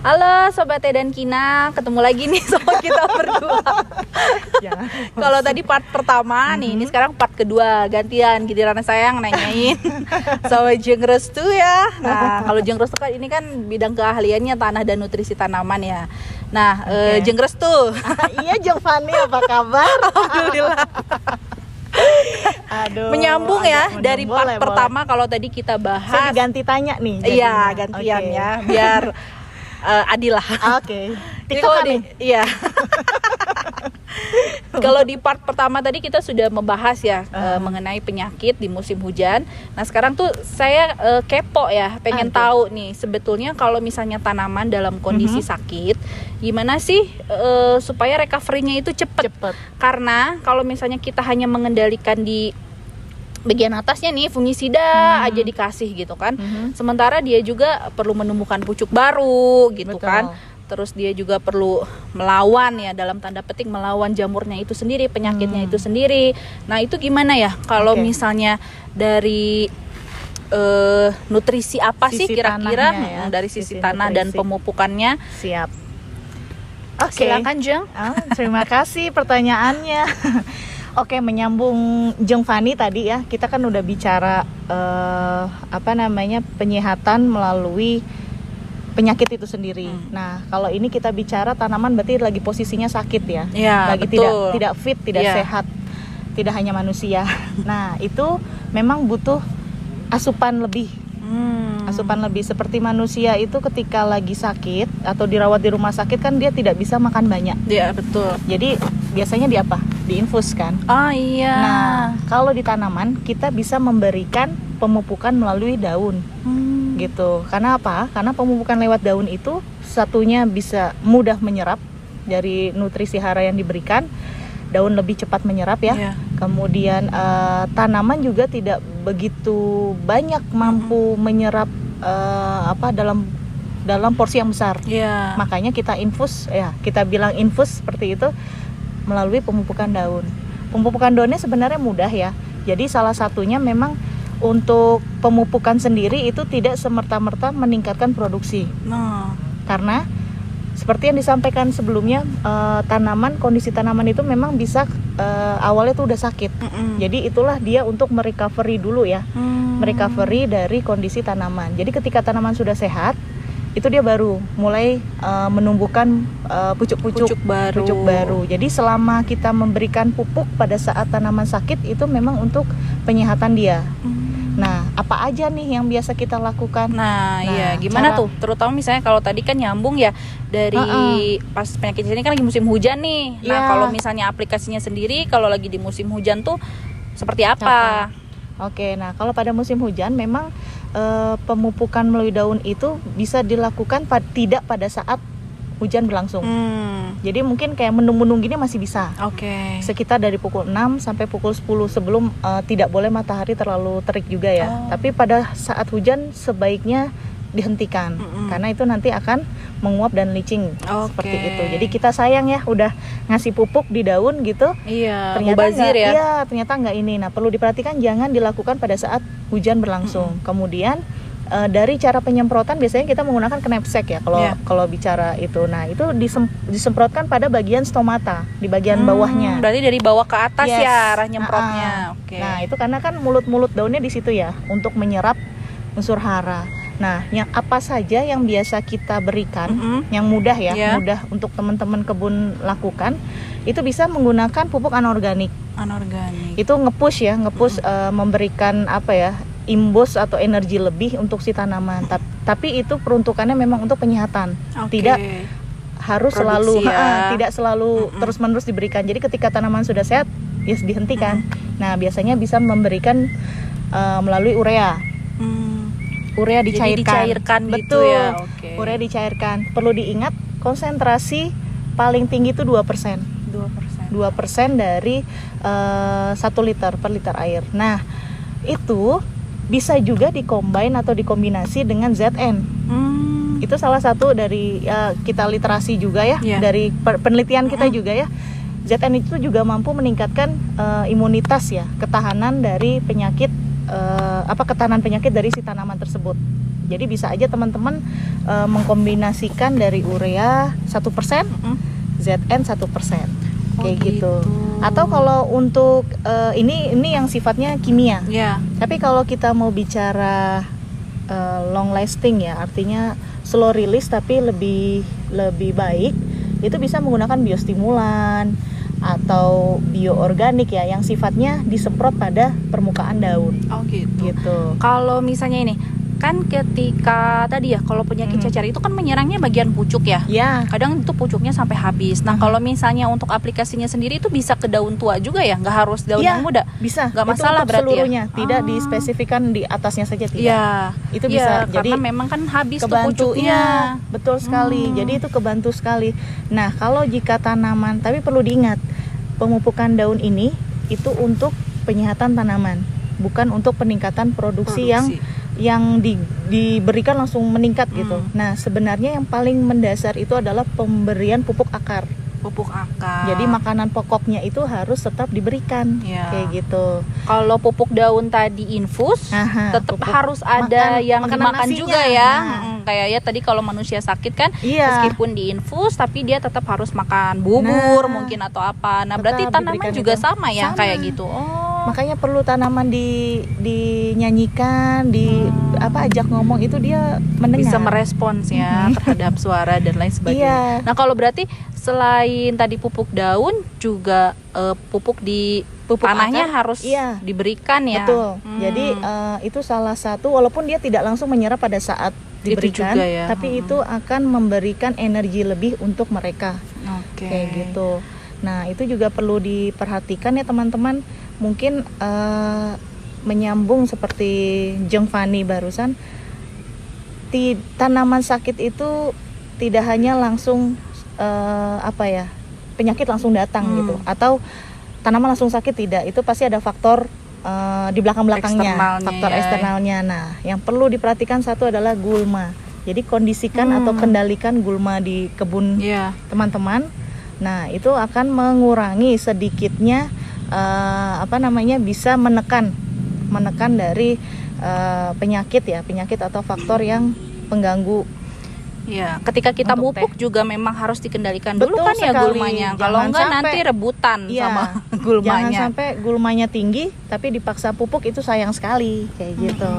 Halo Sobat Teh dan Kina, ketemu lagi nih sama kita berdua. Kalau tadi part pertama nih, ini sekarang part kedua, gantian giliran saya yang nanyain sama Jeng Restu ya. Nah, kalau Jeng Restu kan ini kan bidang keahliannya tanah dan nutrisi tanaman ya. Nah, Jeng Restu. Iya, Jeng Fani, apa kabar? Alhamdulillah. Aduh, menyambung ya dari part boleh. pertama. Kalau tadi kita bahas, saya diganti tanya nih. iya gantian ya, biar adil lah. Oke. Iya. Kalau di part pertama tadi kita sudah membahas ya mengenai penyakit di musim hujan. Nah sekarang tuh saya kepo ya, pengen tahu nih sebetulnya kalau misalnya tanaman dalam kondisi sakit, gimana sih supaya recovery-nya itu cepat? Karena kalau misalnya kita hanya mengendalikan di bagian atasnya nih fungisida aja dikasih gitu kan, sementara dia juga perlu menumbuhkan pucuk baru gitu. Betul. Kan, terus dia juga perlu melawan ya, dalam tanda petik melawan jamurnya itu sendiri, penyakitnya itu sendiri. Nah itu gimana ya kalau misalnya dari nutrisi apa sih kira-kira ya, dari sisi tanah nutrisi dan pemupukannya? Siap. Silakan Jeng. Terima kasih pertanyaannya. Oke, menyambung Jeng Fani tadi ya, kita kan udah bicara penyehatan melalui penyakit itu sendiri. Nah, kalau ini kita bicara tanaman berarti lagi posisinya sakit ya, lagi betul. tidak fit, tidak sehat, tidak hanya manusia. Nah, itu memang butuh asupan lebih. Asupan lebih, seperti manusia itu ketika lagi sakit atau dirawat di rumah sakit kan dia tidak bisa makan banyak. Iya, betul. Jadi biasanya di apa? Diinfus kan? Oh iya. Nah, kalau di tanaman kita bisa memberikan pemupukan melalui daun. Gitu. Karena apa? Karena pemupukan lewat daun itu satunya bisa mudah menyerap dari nutrisi hara yang diberikan. Daun lebih cepat menyerap ya. Kemudian tanaman juga tidak begitu banyak mampu menyerap dalam porsi yang besar. Makanya kita infus ya, kita bilang infus seperti itu melalui pemupukan daun. Pemupukan daunnya sebenarnya mudah ya. Jadi salah satunya memang untuk pemupukan sendiri itu tidak semerta-merta meningkatkan produksi. Karena seperti yang disampaikan sebelumnya, kondisi tanaman itu memang bisa awalnya tuh udah sakit. Jadi itulah dia untuk merecovery dulu ya, merecovery dari kondisi tanaman. Jadi ketika tanaman sudah sehat, itu dia baru mulai menumbuhkan pucuk baru. Jadi selama kita memberikan pupuk pada saat tanaman sakit itu memang untuk penyehatan dia. Nah, apa aja nih yang biasa kita lakukan? Nah iya, gimana tuh? Terutama misalnya kalau tadi kan nyambung ya dari pas penyakit ini kan lagi musim hujan nih. Nah, kalau misalnya aplikasinya sendiri kalau lagi di musim hujan tuh seperti apa? Oke, nah kalau pada musim hujan memang pemupukan melalui daun itu bisa dilakukan tidak pada saat hujan berlangsung. Jadi mungkin kayak mendung-mendung gini masih bisa. Sekitar dari pukul 6 sampai pukul 10 sebelum tidak boleh matahari terlalu terik juga ya. Tapi pada saat hujan sebaiknya dihentikan karena itu nanti akan menguap dan licin seperti itu. Jadi kita sayang ya udah ngasih pupuk di daun gitu. Ternyata enggak ini. Nah, perlu diperhatikan jangan dilakukan pada saat hujan berlangsung. Kemudian dari cara penyemprotan biasanya kita menggunakan knapsack ya kalau bicara itu. Nah, itu disemprotkan pada bagian stomata, di bagian bawahnya. Berarti dari bawah ke atas ya arah nyemprotnya. Nah, itu karena kan mulut-mulut daunnya di situ ya untuk menyerap unsur hara. Nah, yang apa saja yang biasa kita berikan, yang mudah ya, mudah untuk teman-teman kebun lakukan, itu bisa menggunakan pupuk anorganik. Itu nge-push memberikan imbus atau energi lebih untuk si tanaman. Tapi itu peruntukannya memang untuk penyehatan. Tidak harus tidak selalu terus-menerus diberikan. Jadi ketika tanaman sudah sehat, dihentikan. Nah, biasanya bisa memberikan melalui urea. Urea dicairkan. Betul. Gitu ya. Urea dicairkan. Perlu diingat konsentrasi paling tinggi itu 2%. 2% dari 1 liter per liter air. Nah, itu bisa juga dikombin atau dikombinasi dengan ZN. Itu salah satu dari kita literasi juga ya, dari penelitian kita juga ya. ZN itu juga mampu meningkatkan imunitas ya, ketahanan dari penyakit ketahanan penyakit dari si tanaman tersebut. Jadi bisa aja teman-teman mengkombinasikan dari urea 1%, ZN 1%, kayak gitu. Atau kalau untuk ini yang sifatnya kimia. Tapi kalau kita mau bicara long lasting ya, artinya slow release tapi lebih baik, itu bisa menggunakan biostimulan atau bioorganik ya, yang sifatnya disemprot pada permukaan daun. Gitu. Kalau misalnya ini kan ketika tadi ya, kalau penyakit cacar itu kan menyerangnya bagian pucuk ya. Kadang itu pucuknya sampai habis. Nah, kalau misalnya untuk aplikasinya sendiri itu bisa ke daun tua juga ya, nggak harus daun yang muda. Bisa. Nggak masalah berarti seluruhnya, ya. Tidak dispesifikan di atasnya saja, tidak. Itu bisa. Jadi karena memang kan habis tuh kebantu, pucuknya. Betul sekali. Jadi itu kebantu sekali. Nah, kalau jika tanaman, tapi perlu diingat, pemupukan daun ini itu untuk penyehatan tanaman, bukan untuk peningkatan produksi. yang diberikan langsung meningkat gitu. Nah, sebenarnya yang paling mendasar itu adalah pemberian pupuk akar. Jadi makanan pokoknya itu harus tetap diberikan, kayak gitu. Kalau pupuk daun tadi infus, tetap harus ada yang dimakan juga ya. Kayak ya tadi kalau manusia sakit kan, meskipun diinfus tapi dia tetap harus makan bubur mungkin atau apa. Nah, berarti tanaman juga sama ya, kayak gitu. Makanya perlu tanaman dinyanyikan, ajak ngomong, itu dia mendengar. Bisa merespons ya terhadap suara dan lain sebagainya. Nah, kalau berarti selain tadi pupuk daun juga pupuk tanahnya akar, harus diberikan ya. Betul. Jadi itu salah satu, walaupun dia tidak langsung menyerap pada saat diberikan, itu juga, tapi itu akan memberikan energi lebih untuk mereka. Kayak gitu. Nah, itu juga perlu diperhatikan ya teman-teman. Mungkin menyambung seperti Jeng Fani barusan, tanaman sakit itu tidak hanya langsung penyakit langsung datang gitu, atau tanaman langsung sakit, tidak. Itu pasti ada faktor di belakang-belakangnya, faktor eksternalnya. Nah, yang perlu diperhatikan satu adalah gulma. Jadi kondisikan atau kendalikan gulma di kebun teman-teman. Nah, itu akan mengurangi sedikitnya bisa menekan dari penyakit atau faktor yang pengganggu. Ketika kita pupuk juga memang harus dikendalikan dulu kan ya gulmanya. Kalau enggak nanti rebutan sama gulmanya. Jangan sampai gulmanya tinggi tapi dipaksa pupuk, itu sayang sekali, kayak gitu.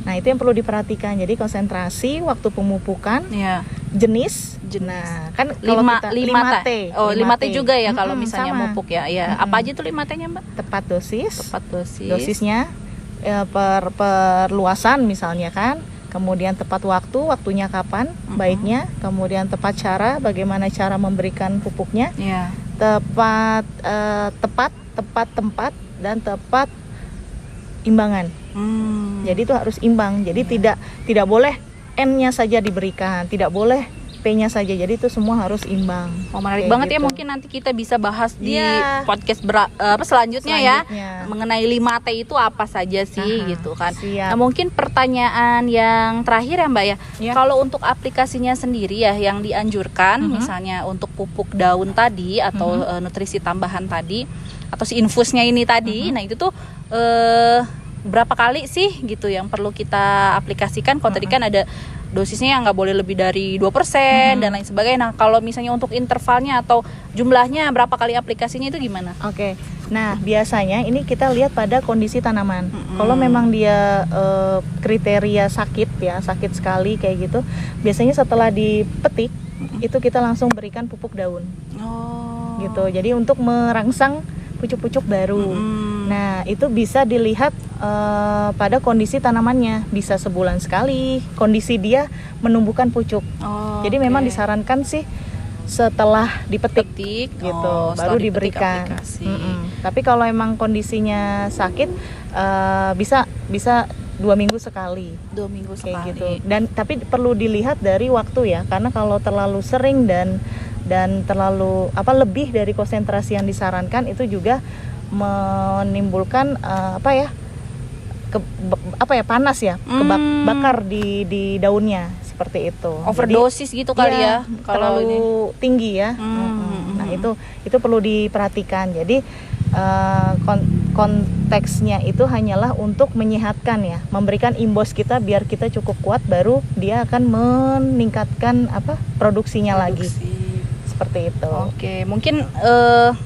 Nah, itu yang perlu diperhatikan. Jadi konsentrasi waktu pemupukan, jenis. Nah, kan kalau kita 5T. 5T juga ya kalau misalnya mupuk ya. Apa aja tuh 5T-nya, Mbak? Tepat dosis. Dosisnya perluasan misalnya kan. Kemudian tepat waktunya kapan baiknya. Kemudian tepat cara, bagaimana cara memberikan pupuknya. Tepat tempat dan tepat imbangan. Jadi itu harus imbang. Jadi tidak boleh N-nya saja diberikan, tidak boleh P-nya saja. Jadi itu semua harus imbang. Menarik banget gitu. Ya, mungkin nanti kita bisa bahas di podcast selanjutnya ya, mengenai 5T itu apa saja sih gitu kan. Nah, mungkin pertanyaan yang terakhir ya, Mbak ya. Kalau untuk aplikasinya sendiri ya yang dianjurkan, misalnya untuk pupuk daun tadi atau nutrisi tambahan tadi atau si infusnya ini tadi, nah itu tuh berapa kali sih gitu yang perlu kita aplikasikan? Kalau tadi kan ada dosisnya yang nggak boleh lebih dari 2% dan lain sebagainya. Nah, kalau misalnya untuk intervalnya atau jumlahnya berapa kali aplikasinya itu gimana? Nah, biasanya ini kita lihat pada kondisi tanaman. Kalau memang dia kriteria sakit sekali kayak gitu, biasanya setelah dipetik itu kita langsung berikan pupuk daun. Gitu. Jadi untuk merangsang pucuk-pucuk baru. Nah, itu bisa dilihat pada kondisi tanamannya, bisa sebulan sekali kondisi dia menumbuhkan pucuk. Jadi memang disarankan sih setelah dipetik gitu, baru diberikan. Tapi kalau emang kondisinya sakit, bisa 2 minggu sekali. 2 minggu sekali. Gitu. Dan tapi perlu dilihat dari waktu ya, karena kalau terlalu sering dan terlalu lebih dari konsentrasi yang disarankan, itu juga menimbulkan panas ya, bakar di daunnya, seperti itu. Overdosis gitu kali ya kalau terlalu tinggi ya. Nah, itu perlu diperhatikan. Jadi konteksnya itu hanyalah untuk menyehatkan ya, memberikan imbos kita biar kita cukup kuat, baru dia akan meningkatkan produksinya lagi. Seperti itu. Oke, mungkin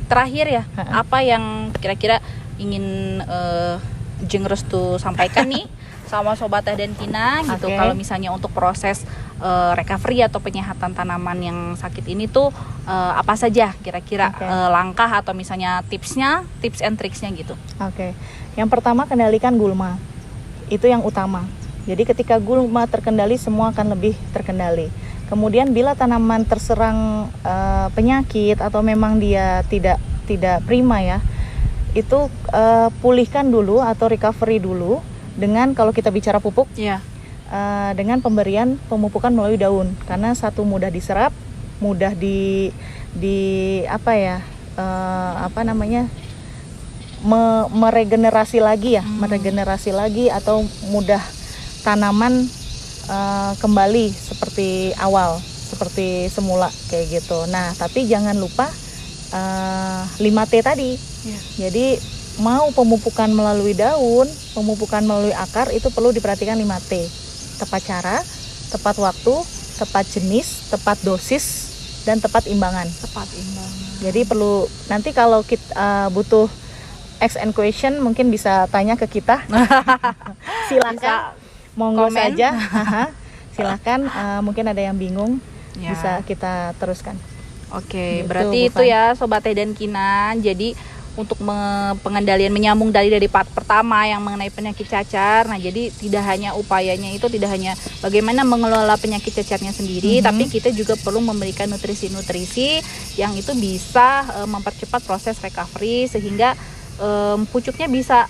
terakhir ya, apa yang kira-kira ingin Jeng Restu sampaikan nih sama Sobat Teh dan Kina gitu, kalau misalnya untuk proses recovery atau penyehatan tanaman yang sakit ini tuh apa saja kira-kira langkah atau misalnya tips and tricksnya gitu. Yang pertama, kendalikan gulma, itu yang utama. Jadi ketika gulma terkendali, semua akan lebih terkendali. Kemudian bila tanaman terserang penyakit atau memang dia tidak prima ya, itu pulihkan dulu atau recovery dulu dengan, kalau kita bicara pupuk, dengan pemberian pemupukan melalui daun, karena satu, mudah diserap, mudah meregenerasi lagi ya, meregenerasi lagi, atau mudah tanaman kembali seperti awal, seperti semula kayak gitu. Nah, tapi jangan lupa 5T tadi. Jadi mau pemupukan melalui daun, pemupukan melalui akar, itu perlu diperhatikan 5T. Tepat cara, tepat waktu, tepat jenis, tepat dosis, dan tepat imbangan. Jadi perlu, nanti kalau kita butuh X and question, mungkin bisa tanya ke kita. Silakan, monggo saja. Silakan, mungkin ada yang bingung, bisa kita teruskan. Oke, gitu, berarti itu ya Sobat Teh dan Kina. Jadi untuk pengendalian, menyambung dari part pertama yang mengenai penyakit cacar. Nah, jadi tidak hanya upayanya itu tidak hanya bagaimana mengelola penyakit cacarnya sendiri, tapi kita juga perlu memberikan nutrisi-nutrisi yang itu bisa mempercepat proses recovery sehingga pucuknya bisa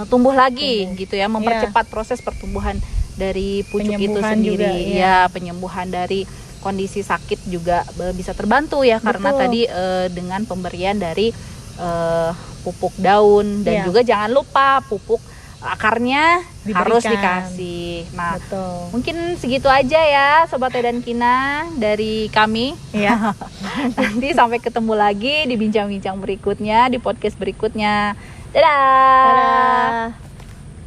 tumbuh lagi gitu ya, mempercepat proses pertumbuhan dari pucuk itu sendiri. Juga, penyembuhan dari kondisi sakit juga bisa terbantu ya. Betul. Karena tadi dengan pemberian dari pupuk daun dan juga jangan lupa pupuk akarnya harus dikasih. Nah, mungkin segitu aja ya Sobat Teh dan Kina dari kami. Nanti sampai ketemu lagi di bincang-bincang berikutnya, di podcast berikutnya. Dadah.